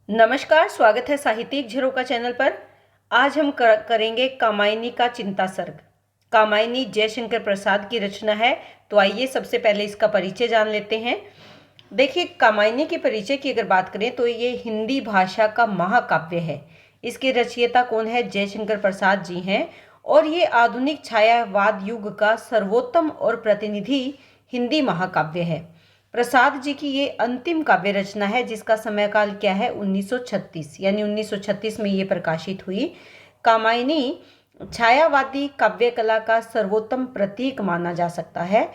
नमस्कार, स्वागत है साहित्यिक झरोका चैनल पर। आज हम करेंगे कामायनी का चिंता सर्ग। कामायनी जयशंकर प्रसाद की रचना है। तो आइए सबसे पहले इसका परिचय जान लेते हैं। देखिए, कामायनी के परिचय की अगर बात करें तो ये हिंदी भाषा का महाकाव्य है। इसके रचयिता कौन है? जयशंकर प्रसाद जी हैं। और ये आधुनिक छायावाद युग का सर्वोत्तम और प्रतिनिधि हिंदी महाकाव्य है। प्रसाद जी की ये अंतिम काव्य रचना है जिसका समय काल क्या है? 1936, यानी 1936 में ये प्रकाशित हुई। कामायनी छायावादी काव्य कला का सर्वोत्तम प्रतीक माना जा सकता है।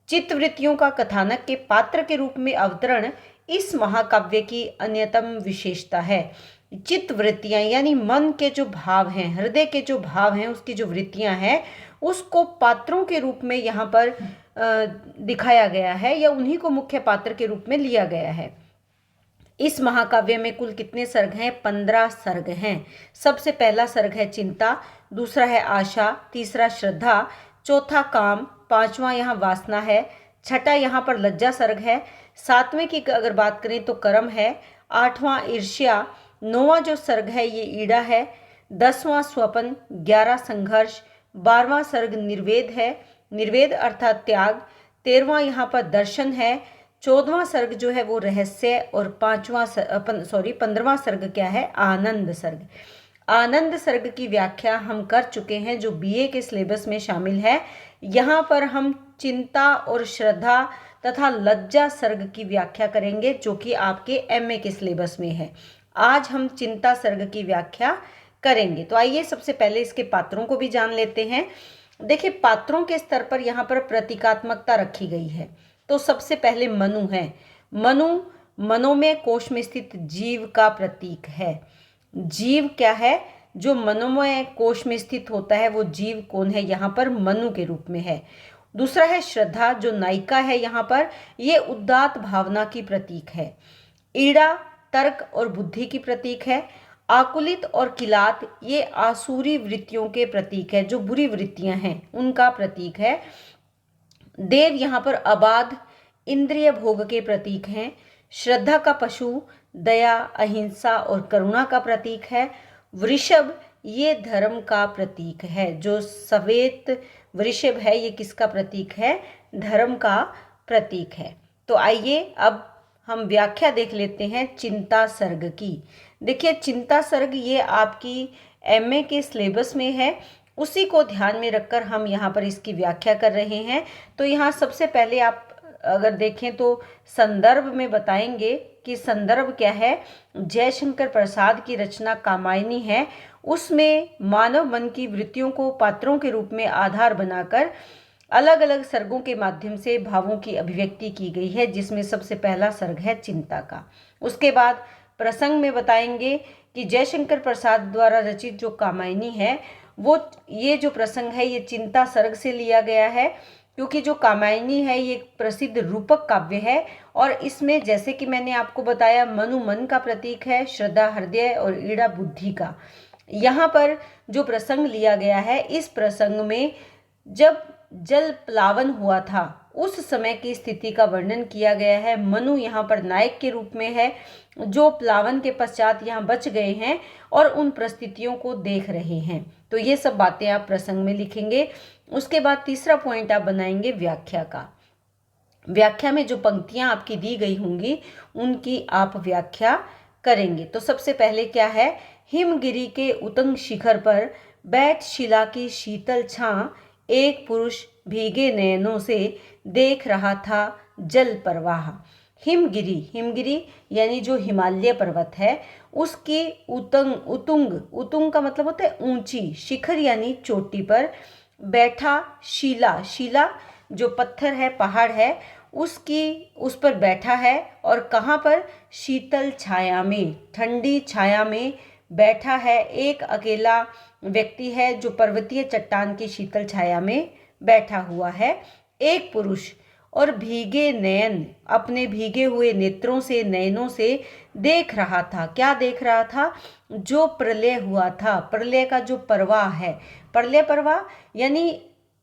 चित्तवृत्तियों का कथानक के पात्र के रूप में अवतरण इस महाकाव्य की अन्यतम विशेषता है। चित्तवृत्तियां यानी मन के जो भाव हैं, हृदय के जो भाव हैं, उसकी जो वृत्तियां हैं, उसको पात्रों के रूप में यहाँ पर दिखाया गया है, या उन्हीं को मुख्य पात्र के रूप में लिया गया है। इस महाकाव्य में कुल कितने सर्ग हैं? 15 सर्ग हैं। सबसे पहला सर्ग है चिंता, दूसरा है आशा, तीसरा श्रद्धा, चौथा काम, पांचवा यहाँ वासना है, छठा यहाँ पर लज्जा सर्ग है, सातवें की अगर बात करें तो कर्म है, आठवां ईर्ष्या, नौवां जो सर्ग है ये ईड़ा है, 10वां स्वपन, 11 संघर्ष, 12वां सर्ग निर्वेद है, निर्वेद अर्थात त्याग, 13वां यहाँ पर दर्शन है, 14वां सर्ग जो है वो रहस्य, और 15वां सर्ग क्या है? आनंद सर्ग। आनंद सर्ग की व्याख्या हम कर चुके हैं जो बीए के सिलेबस में शामिल है। यहाँ पर हम चिंता और श्रद्धा तथा लज्जा सर्ग की व्याख्या करेंगे जो कि आपके एमए के सिलेबस में है। आज हम चिंता सर्ग की व्याख्या करेंगे। तो आइए सबसे पहले इसके पात्रों को भी जान लेते हैं। देखिए, पात्रों के स्तर पर यहाँ पर प्रतीकात्मकता रखी गई है। तो सबसे पहले मनु है। मनोमय कोश में स्थित जीव का प्रतीक है। जीव क्या है? जो मनोमय कोश में स्थित होता है वो जीव कौन है? यहाँ पर मनु के रूप में है। दूसरा है श्रद्धा, जो नायिका है यहाँ पर, ये उदात्त भावना की प्रतीक है। ईड़ा तर्क और बुद्धि की प्रतीक है। आकुलित और किलात ये आसुरी वृत्तियों के प्रतीक है, जो बुरी वृत्तियां हैं उनका प्रतीक है। देव यहाँ पर अबाध इंद्रिय भोग के प्रतीक हैं। श्रद्धा का पशु दया, अहिंसा और करुणा का प्रतीक है। वृषभ ये धर्म का प्रतीक है। जो सफेद वृषभ है ये किसका प्रतीक है? धर्म का प्रतीक है। तो आइए अब हम व्याख्या देख लेते हैं चिंता सर्ग की। देखिए, चिंता सर्ग ये आपकी एमए के सिलेबस में है, उसी को ध्यान में रखकर हम यहाँ पर इसकी व्याख्या कर रहे हैं। तो यहाँ सबसे पहले आप अगर देखें तो संदर्भ में बताएंगे कि संदर्भ क्या है। जयशंकर प्रसाद की रचना कामायनी है, उसमें मानव मन की वृत्तियों को पात्रों के रूप में आधार बनाकर अलग अलग सर्गों के माध्यम से भावों की अभिव्यक्ति की गई है, जिसमें सबसे पहला सर्ग है चिंता का। उसके बाद प्रसंग में बताएंगे कि जयशंकर प्रसाद द्वारा रचित जो कामायनी है वो ये जो प्रसंग है ये चिंता सर्ग से लिया गया है, क्योंकि जो कामायनी है ये एक प्रसिद्ध रूपक काव्य है। और इसमें जैसे कि मैंने आपको बताया, मनु मन का प्रतीक है, श्रद्धा हृदय और ईड़ा बुद्धि का। यहाँ पर जो प्रसंग लिया गया है, इस प्रसंग में जब जल प्लावन हुआ था उस समय की स्थिति का वर्णन किया गया है। मनु यहाँ पर नायक के रूप में है, जो प्लावन के पश्चात यहाँ बच गए हैं और उन परिस्थितियों को देख रहे हैं। तो ये सब बातें आप प्रसंग में लिखेंगे। उसके बाद तीसरा पॉइंट आप बनाएंगे व्याख्या का। व्याख्या में जो पंक्तियां आपकी दी गई होंगी उनकी आप व्याख्या करेंगे। तो सबसे पहले क्या है? हिमगिरी के उतंग शिखर पर बैठ शिला की शीतल छां, एक पुरुष भीगे नयनों से देख रहा था जल प्रवाह। हिमगिरी, हिमगिरी यानी जो हिमालय पर्वत है उसकी उतुंग का मतलब होता है ऊंची, शिखर यानी चोटी पर बैठा शिला, शिला जो पत्थर है, पहाड़ है, उस पर बैठा है। और कहाँ पर? शीतल छाया में, ठंडी छाया में बैठा है। एक अकेला व्यक्ति है जो पर्वतीय चट्टान की शीतल छाया में बैठा हुआ है। एक पुरुष और भीगे नयन, अपने भीगे हुए नेत्रों से, नयनों से देख रहा था। क्या देख रहा था? जो प्रलय हुआ था, प्रलय का जो प्रवाह है, प्रलय प्रवाह यानी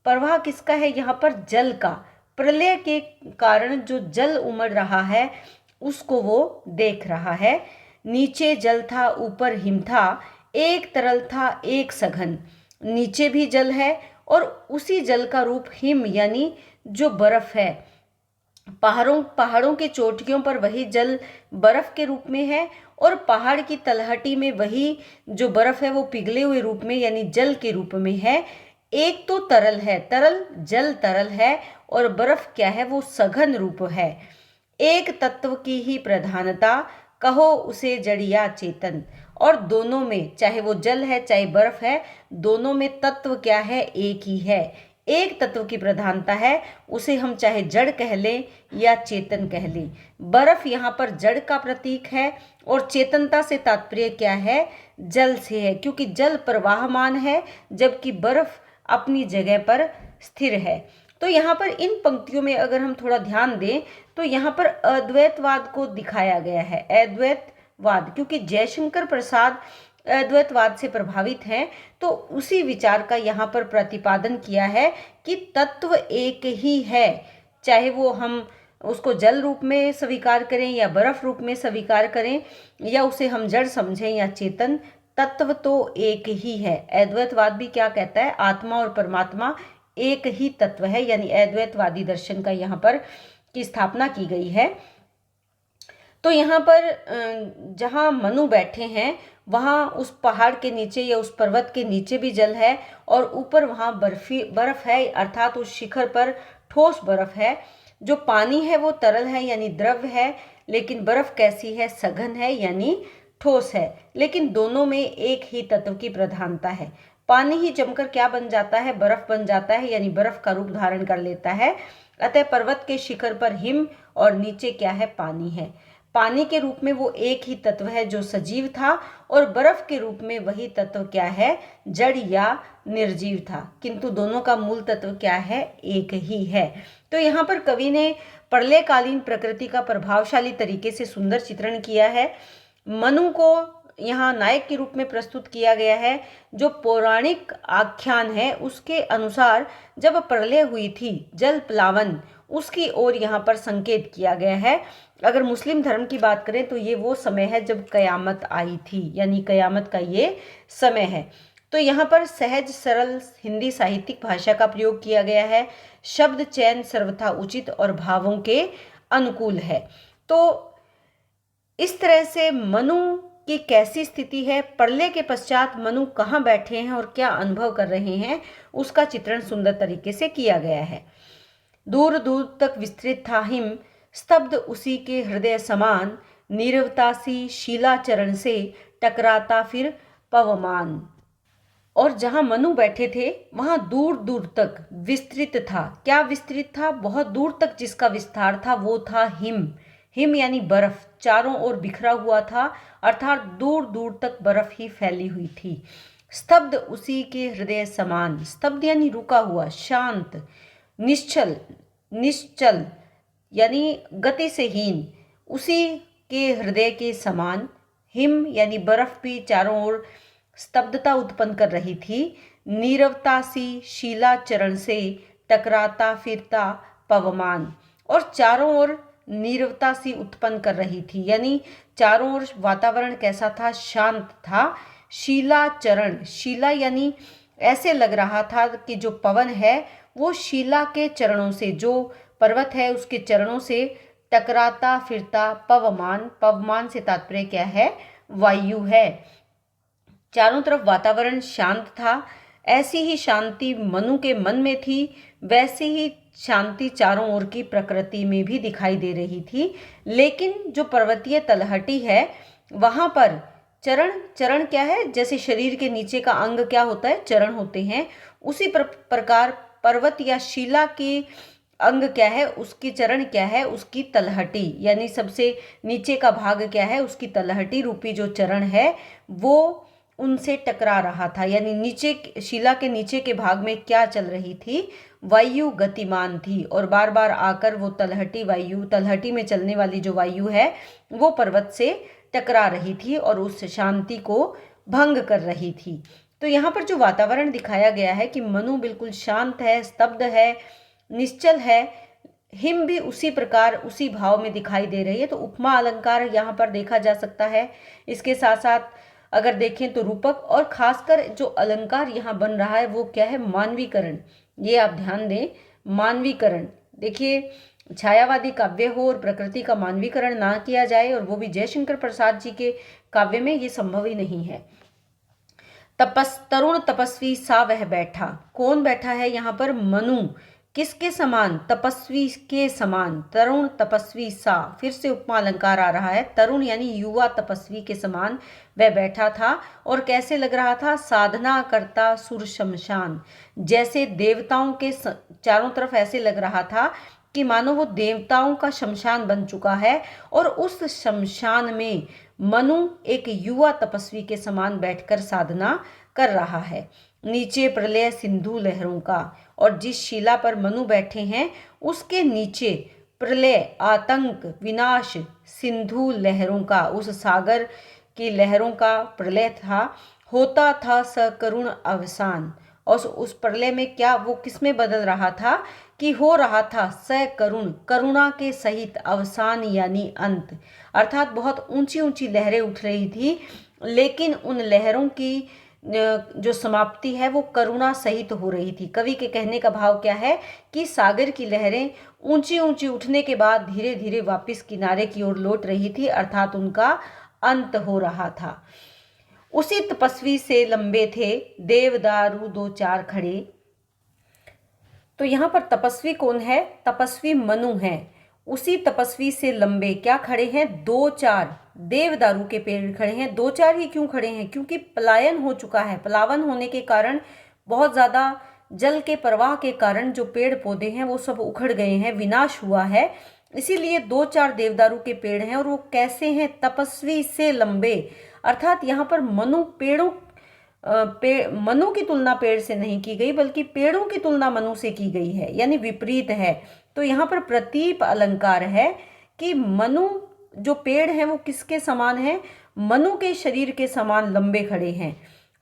प्रवाह किसका है? यहाँ पर जल का। प्रलय के कारण जो जल उमड़ रहा है उसको वो देख रहा है। नीचे जल था ऊपर हिम था, एक तरल था एक सघन। नीचे भी जल है और उसी जल का रूप हिम यानी जो बर्फ है। पहाड़ों के चोटियों पर वही जल बर्फ के रूप में है और पहाड़ की तलहटी में वही जो बर्फ है वो पिघले हुए रूप में यानी जल के रूप में है। एक तो तरल है, तरल जल तरल है, और बर्फ क्या है, वो सघन रूप है। एक तत्व की ही प्रधानता, कहो उसे जड़ या चेतन। और दोनों में, चाहे वो जल है चाहे बर्फ है, दोनों में तत्व क्या है, एक ही है। एक तत्व की प्रधानता है, उसे हम चाहे जड़ कह लें या चेतन कह लें। बर्फ यहाँ पर जड़ का प्रतीक है और चेतनता से तात्पर्य क्या है, जल से है, क्योंकि जल प्रवाहमान है जबकि बर्फ अपनी जगह पर स्थिर है। तो यहाँ पर इन पंक्तियों में अगर हम थोड़ा ध्यान दें तो यहाँ पर अद्वैतवाद को दिखाया गया है। अद्वैतवाद, क्योंकि जयशंकर प्रसाद अद्वैतवाद से प्रभावित हैं, तो उसी विचार का यहाँ पर प्रतिपादन किया है कि तत्व एक ही है, चाहे वो हम उसको जल रूप में स्वीकार करें या बर्फ रूप में स्वीकार करें या उसे हम जड़ समझें या चेतन, तत्व तो एक ही है। अद्वैतवाद भी क्या कहता है, आत्मा और परमात्मा एक ही तत्व है, यानी अद्वैतवादी दर्शन का यहाँ पर की स्थापना की गई है। तो यहाँ पर जहाँ मनु बैठे हैं वहाँ उस पहाड़ के नीचे या उस पर्वत के नीचे भी जल है और ऊपर वहाँ बर्फ है, अर्थात उस शिखर पर ठोस बर्फ है। जो पानी है वो तरल है यानी द्रव है, लेकिन बर्फ कैसी है, सघन है यानी ठोस है। लेकिन दोनों में एक ही तत्व की प्रधानता है। पानी ही जमकर क्या बन जाता है, बर्फ बन जाता है, यानी बर्फ का रूप धारण कर लेता है। अतः पर्वत के शिखर पर हिम और नीचे क्या है, पानी है। पानी के रूप में वो एक ही तत्व है जो सजीव था और बर्फ के रूप में वही तत्व क्या है, जड़ या निर्जीव था, किंतु दोनों का मूल तत्व क्या है, एक ही है। तो यहाँ पर कवि ने प्रलयकालीन प्रकृति का प्रभावशाली तरीके से सुंदर चित्रण किया है। मनु को यहाँ नायक के रूप में प्रस्तुत किया गया है। जो पौराणिक आख्यान है उसके अनुसार जब प्रलय हुई थी, जल प्लावन, उसकी ओर यहाँ पर संकेत किया गया है। अगर मुस्लिम धर्म की बात करें तो ये वो समय है जब कयामत आई थी, यानी कयामत का ये समय है। तो यहाँ पर सहज सरल हिंदी साहित्यिक भाषा का प्रयोग किया गया है। शब्द चयन सर्वथा उचित और भावों के अनुकूल है। तो इस तरह से मनु की कैसी स्थिति है, प्रलय के पश्चात मनु कहाँ बैठे हैं और क्या अनुभव कर रहे हैं, उसका चित्रण सुंदर तरीके से किया गया है। दूर दूर तक विस्तृत था हिम, स्तब्ध उसी के हृदय समान, नीरवता सी शीलाचरण से टकराता फिर पवमान। और जहां मनु बैठे थे वहां दूर दूर तक विस्तृत था। क्या विस्तृत था, बहुत दूर तक जिसका विस्तार था वो था हिम। हिम यानी बर्फ, चारों ओर बिखरा हुआ था, अर्थात दूर दूर तक बर्फ ही फैली हुई थी। स्तब्ध उसी के हृदय समान, स्तब्ध यानी रुका हुआ, शांत, निश्चल, निश्चल यानी गति से हीन, उसी के हृदय के समान। हिम यानी बर्फ भी चारों ओर स्तब्धता उत्पन्न कर रही थी। नीरवता सी शीलाचरण से टकराता फिरता पवमान, और चारों ओर नीरवता सी उत्पन्न कर रही थी, यानी चारों ओर वातावरण कैसा था, शांत था। शीलाचरण, शीला यानी ऐसे लग रहा था कि जो पवन है वो शीला के चरणों से, जो पर्वत है उसके चरणों से टकराता फिरता पवमान, पवमान से तात्पर्य क्या है, वायु है। चारों तरफ वातावरण शांत था। ऐसी ही शांति मनु के मन में थी, वैसी ही शांति चारों ओर की प्रकृति में भी दिखाई दे रही थी। लेकिन जो पर्वतीय तलहटी है वहां पर चरण, चरण क्या है, जैसे शरीर के नीचे का अंग क्या होता है, चरण होते हैं, उसी प्रकार पर्वत या शिला के अंग क्या है, उसकी चरण क्या है, उसकी तलहटी, यानी सबसे नीचे का भाग क्या है, उसकी तलहटी रूपी जो चरण है वो उनसे टकरा रहा था। यानी नीचे, शिला के नीचे के भाग में क्या चल रही थी, वायु गतिमान थी और बार बार आकर वो तलहटी वायु, तलहटी में चलने वाली जो वायु है वो पर्वत से टकरा रही थी और उस शांति को भंग कर रही थी। तो यहाँ पर जो वातावरण दिखाया गया है कि मनु बिल्कुल शांत है, स्तब्ध है, निश्चल है, हिम भी उसी प्रकार उसी भाव में दिखाई दे रही है। तो उपमा अलंकार यहाँ पर देखा जा सकता है। इसके साथ साथ अगर देखें तो रूपक, और खासकर जो अलंकार यहाँ बन रहा है वो क्या है, मानवीकरण। ये आप ध्यान दें, मानवीकरण। देखिए, छायावादी काव्य हो और प्रकृति का मानवीकरण ना किया जाए, और वो भी जयशंकर प्रसाद जी के काव्य में, ये संभव ही नहीं है। तरुण तपस्वी सा वह बैठा, कौन बैठा है यहाँ पर, मनु। किसके समान, तपस्वी के समान, तरुण तपस्वी सा, फिर से उपमा अलंकार आ रहा है। तरुण यानी युवा तपस्वी के समान वह बैठा था, और कैसे लग रहा था, साधना करता सुर शमशान, जैसे देवताओं के चारों तरफ ऐसे लग रहा था कि मानो वो देवताओं का शमशान बन चुका है, और उस शमशान में मनु एक युवा तपस्वी के समान बैठकर साधना कर रहा है। नीचे प्रलय सिंधु लहरों का, और जिस शिला पर मनु बैठे हैं उसके नीचे प्रलय, आतंक, विनाश, सिंधु लहरों का, उस सागर की लहरों का प्रलय था। होता था सकरुण अवसान, और उस प्रलय में क्या, वो किस में बदल रहा था कि हो रहा था सकरुण, करुणा के सहित, अवसान यानी अंत, अर्थात बहुत ऊंची ऊंची लहरें उठ रही थी, लेकिन उन लहरों की जो समाप्ति है वो करुणा सहित हो रही थी। कवि के कहने का भाव क्या है कि सागर की लहरें ऊंची ऊंची उठने के बाद धीरे धीरे वापस किनारे की ओर लौट रही थी, अर्थात उनका अंत हो रहा था। उसी तपस्वी से लंबे थे देवदारू दो चार खड़े। तो यहाँ पर तपस्वी कौन है, तपस्वी मनु है। उसी तपस्वी से लंबे क्या खड़े हैं, दो चार देवदारू के पेड़ खड़े हैं। दो चार ही क्यों खड़े हैं, क्योंकि पलायन हो चुका है। पलावन होने के कारण, बहुत ज्यादा जल के प्रवाह के कारण जो पेड़ पौधे हैं वो सब उखड़ गए हैं, विनाश हुआ है, इसीलिए दो चार देवदारू के पेड़ हैं। और वो कैसे हैं, तपस्वी से लंबे, अर्थात यहाँ पर मनु पेड़ों मनु की तुलना पेड़ से नहीं की गई, बल्कि पेड़ों की तुलना मनु से की गई है, यानी विपरीत है। तो यहाँ पर प्रतीप अलंकार है कि मनु, जो पेड़ हैं वो किसके समान है, मनु के शरीर के समान लंबे खड़े हैं।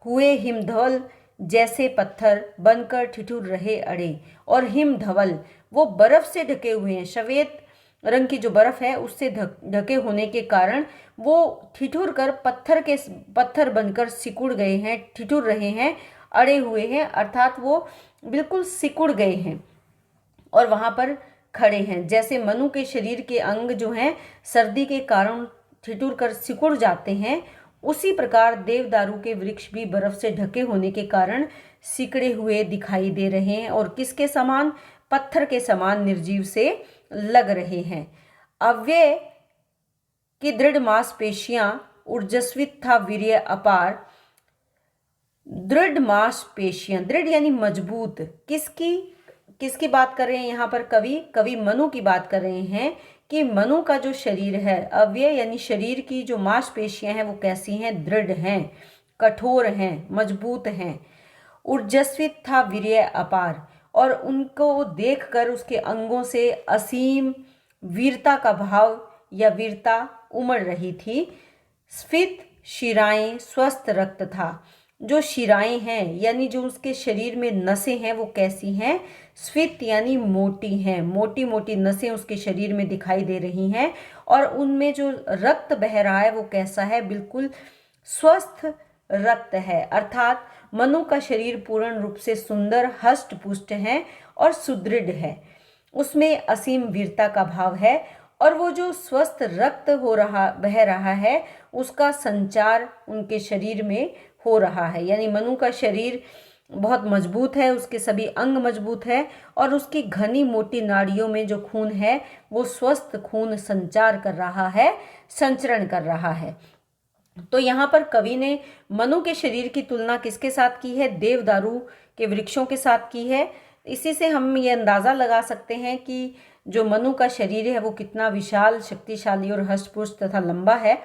हुए हिमधवल जैसे पत्थर बनकर ठिठुर रहे अड़े, और हिमधवल वो बर्फ से ढके हुए हैं, श्वेत रंग की जो बर्फ है उससे ढके होने के कारण वो ठिठुर कर पत्थर बनकर सिकुड़ गए हैं, ठिठुर रहे हैं, अड़े हुए हैं, अर्थात वो बिल्कुल सिकुड़ गए हैं और वहां पर खड़े हैं। जैसे मनु के शरीर के अंग जो हैं सर्दी के कारण ठिठुर कर सिकुड़ जाते हैं, उसी प्रकार देवदारू के वृक्ष भी बर्फ से ढके होने के कारण सिकड़े हुए दिखाई दे रहे हैं, और किसके समान, पत्थर के समान निर्जीव से लग रहे हैं। अव्यय की दृढ़ मांसपेशियां, ऊर्जस्वित था वीर्य अपार। दृढ़ मांसपेशियां, दृढ़ यानी मजबूत, किसकी बात कर रहे हैं यहाँ पर कवि मनु की बात कर रहे हैं कि मनु का जो शरीर है, अव्यय यानी शरीर की जो मांसपेशियां हैं वो कैसी हैं, दृढ़ हैं, कठोर हैं, मजबूत हैं। ऊर्जस्वित था वीर्य अपार, और उनको देखकर उसके अंगों से असीम वीरता का भाव या वीरता उमड़ रही थी। स्फीत शिराएं, स्वस्थ रक्त था। जो शिराएं हैं यानी जो उसके शरीर में नसें हैं वो कैसी हैं, स्फीत यानी मोटी हैं, मोटी मोटी नसें उसके शरीर में दिखाई दे रही हैं, और उनमें जो रक्त बह रहा है वो कैसा है, बिल्कुल स्वस्थ रक्त है, अर्थात मनु का शरीर पूर्ण रूप से सुंदर, हष्ट पुष्ट है और सुदृढ़ है, उसमें असीम वीरता का भाव है, और वो जो स्वस्थ रक्त बह रहा है उसका संचार उनके शरीर में हो रहा है। यानी मनु का शरीर बहुत मजबूत है, उसके सभी अंग मजबूत है, और उसकी घनी मोटी नाड़ियों में जो खून है वो स्वस्थ खून संचार कर रहा है, संचरण कर रहा है। तो यहाँ पर कवि ने मनु के शरीर की तुलना किसके साथ की है, देवदारू के वृक्षों के साथ की है। इसी से हम ये अंदाज़ा लगा सकते हैं कि जो मनु का शरीर है वो कितना विशाल, शक्तिशाली और हष्ट-पुष्ट तथा लंबा है।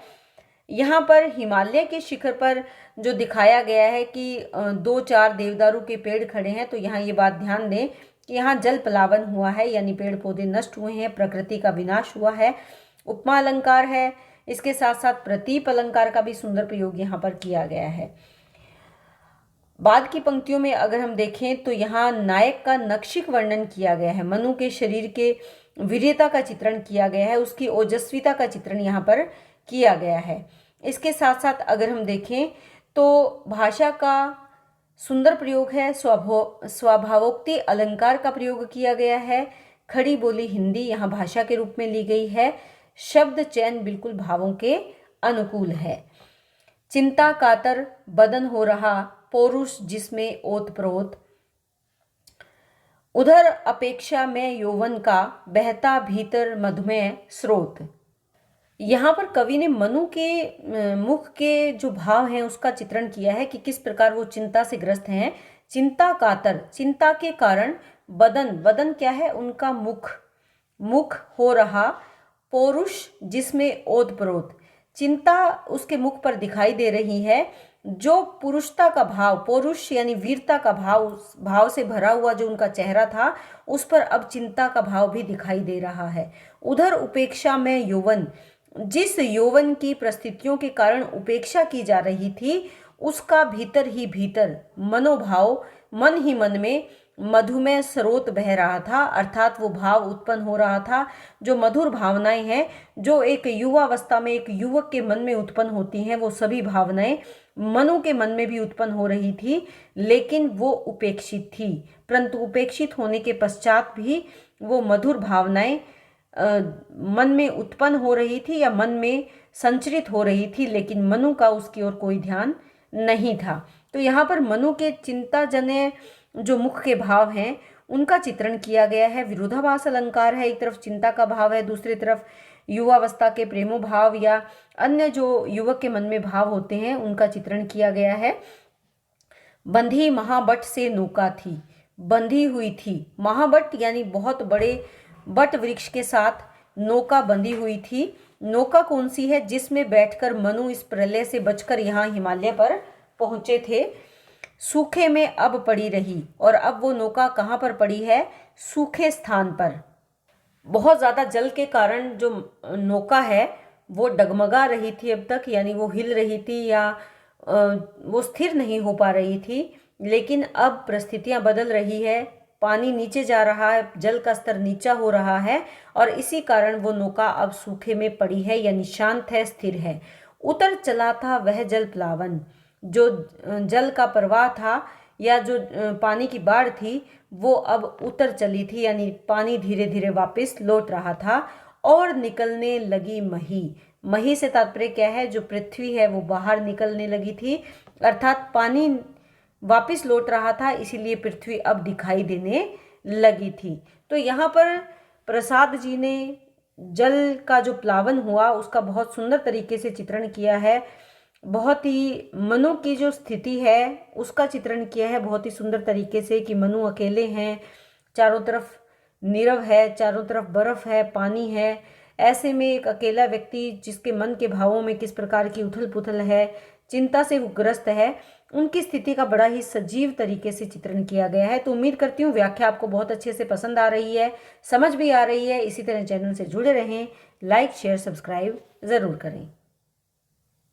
यहाँ पर हिमालय के शिखर पर जो दिखाया गया है कि दो चार देवदारू के पेड़ खड़े हैं, तो यहाँ ये बात ध्यान दें कि यहाँ जल प्लावन हुआ है, यानी पेड़ पौधे नष्ट हुए हैं, प्रकृति का विनाश हुआ है। उपमा अलंकार है, इसके साथ साथ प्रतीप अलंकार का भी सुंदर प्रयोग यहाँ पर किया गया है। बाद की पंक्तियों में अगर हम देखें तो यहाँ नायक का नक्षिक वर्णन किया गया है। मनु के शरीर के वीर्यता का चित्रण किया गया है, उसकी ओजस्विता का चित्रण यहाँ पर किया गया है। इसके साथ साथ अगर हम देखें तो भाषा का सुंदर प्रयोग है, स्वभावोक्ति अलंकार का प्रयोग किया गया है, खड़ी बोली हिंदी यहाँ भाषा के रूप में ली गई है, शब्द चयन बिल्कुल भावों के अनुकूल है। चिंता कातर बदन हो रहा, पौरुष जिसमें ओत प्रोत, उधर अपेक्षा में यौवन का बहता भीतर मधुमेह स्रोत। यहाँ पर कवि ने मनु के मुख के जो भाव हैं उसका चित्रण किया है कि किस प्रकार वो चिंता से ग्रस्त हैं। चिंता कातर, चिंता के कारण, बदन, बदन क्या है उनका मुख, मुख हो रहा, पौरुष जिसमें ओतप्रोत, चिंता उसके मुख पर दिखाई दे रही है। जो पुरुषता का भाव, पौरुष यानी वीरता का भाव, उस भाव से भरा हुआ जो उनका चेहरा था उस पर अब चिंता का भाव भी दिखाई दे रहा है। उधर उपेक्षा में यौवन, जिस यौवन की परिस्थितियों के कारण उपेक्षा की जा रही थी उसका भीतर ही भीतर मनोभाव, मन ही मन में मधुमेह स्रोत बह रहा था, अर्थात वो भाव उत्पन्न हो रहा था। जो मधुर भावनाएं हैं जो एक युवावस्था में एक युवक के मन में उत्पन्न होती हैं, वो सभी भावनाएं मनु के मन में भी उत्पन्न हो रही थी, लेकिन वो उपेक्षित थी। परंतु उपेक्षित होने के पश्चात भी वो मधुर भावनाएं मन में उत्पन्न हो रही थी या मन में संचरित हो रही थी, लेकिन मनु का उसकी ओर कोई ध्यान नहीं था। तो यहाँ पर मनु के चिंताजन्य जो मुख के भाव हैं उनका चित्रण किया गया है। विरोधाभास अलंकार है, एक तरफ चिंता का भाव है, दूसरी तरफ युवावस्था के प्रेमो भाव या अन्य जो युवक के मन में भाव होते हैं उनका चित्रण किया गया है। बंधी महाबट से नौका थी, बंधी हुई थी, महाबट यानी बहुत बड़े बट वृक्ष के साथ नौका बंधी हुई थी। नौका कौन सी है? जिसमें बैठकर मनु इस प्रलय से बचकर यहाँ हिमालय पर पहुंचे थे। सूखे में अब पड़ी रही, और अब वो नौका कहाँ पर पड़ी है? सूखे स्थान पर। बहुत ज़्यादा जल के कारण जो नौका है वो डगमगा रही थी अब तक, यानी वो हिल रही थी या वो स्थिर नहीं हो पा रही थी, लेकिन अब परिस्थितियाँ बदल रही है, पानी नीचे जा रहा है, जल का स्तर नीचा हो रहा है और इसी कारण वो नौका अब सूखे में पड़ी है, यानी शांत है, स्थिर है। उतर चला था वह जल प्लावन, जो जल का प्रवाह था या जो पानी की बाढ़ थी वो अब उतर चली थी, यानी पानी धीरे धीरे वापस लौट रहा था। और निकलने लगी मही, मही से तात्पर्य क्या है? जो पृथ्वी है वो बाहर निकलने लगी थी, अर्थात पानी वापस लौट रहा था, इसीलिए पृथ्वी अब दिखाई देने लगी थी। तो यहाँ पर प्रसाद जी ने जल का जो प्लावन हुआ उसका बहुत सुंदर तरीके से चित्रण किया है। बहुत ही मनु की जो स्थिति है उसका चित्रण किया है बहुत ही सुंदर तरीके से कि मनु अकेले हैं, चारों तरफ नीरव है, चारों तरफ बर्फ है, पानी है। ऐसे में एक अकेला व्यक्ति जिसके मन के भावों में किस प्रकार की उथल पुथल है, चिंता से वो ग्रस्त है, उनकी स्थिति का बड़ा ही सजीव तरीके से चित्रण किया गया है। तो उम्मीद करती हूँ व्याख्या आपको बहुत अच्छे से पसंद आ रही है, समझ भी आ रही है। इसी तरह चैनल से जुड़े रहें, लाइक शेयर सब्सक्राइब ज़रूर करें।